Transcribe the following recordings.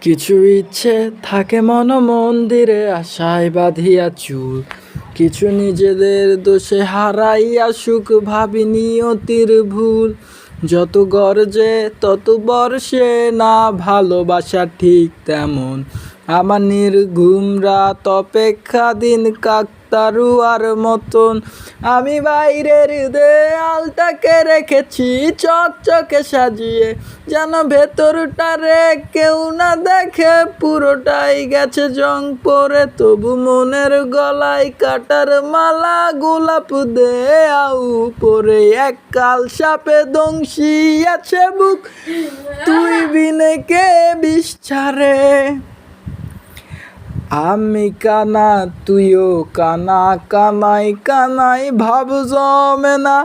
কিছু ইচ্ছে থাকে মন্দিরে আশায় বাঁধিয়া চুল, কিছু নিজেদের দোষে হারাইয়া সুখ ভাবি নিয়তির ভুল। যত গর্জে তত বর্ষে না ভালোবাসা ঠিক তেমন, আমার নির্ঘুম রাত অপেক্ষা দিন কাকতারুয়ার মতন। আমি বাইরের দেয়ালটাকে রেখেছি চকচকে সাজিয়ে, যেন ভেতরটারে কেউ না দেখে পুরোটাই গেছে জং পরে। তবু মনের গলায় কাটার মালা, গোলাপ দেয়াও পরে এক কাল সাপে দংশিয়াছে বুক, তুই বিনে কে বিষ ছাড়ে। আমি কানা তুইও কানা, কানাই কানাই ভাব জমে না,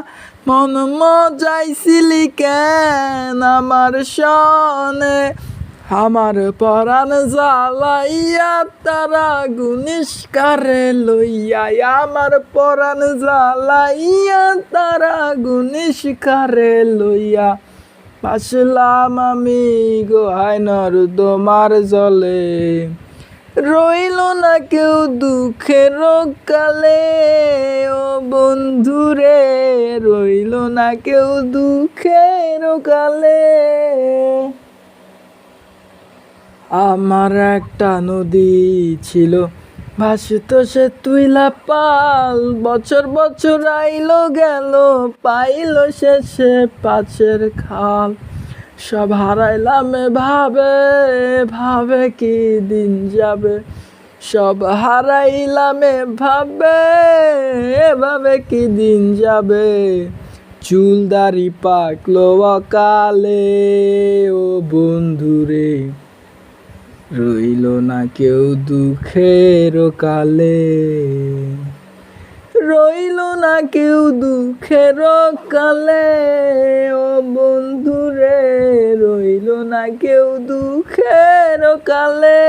মন মজাইছিলি কেন আমার সনে। আমার পরাণ জ্বালাইয়া তারা গুনিস কারে লইয়া, আমার পরাণ জ্বালাইয়া তারা গুনিস কারে লইয়া। বাসলাম আমি গোহায় নর্দমার জলে, রইল না কেউ দুঃখের কালে। ও বন্ধুরে রইল না কেউ দুঃখের কালে। আমার একটা নদী ছিল, ভাসিত সে তুইলা পাল, বছর বছর আইলো গেল, পাইল শেষে পাছের খাল। সব হারাইলাম ভাবে ভাবে কি দিন যাবে, সব হারাইলাম ভাবে ভাবে কি দিন যাবে। চুল দাড়ি পাকলো অকালে, ও বন্ধুরে রইল না কেউ দুঃখের কালে। রইল না কেউ দুঃখের কালে, ও বন্ধুরে রইল না কেউ দুঃখের কালে।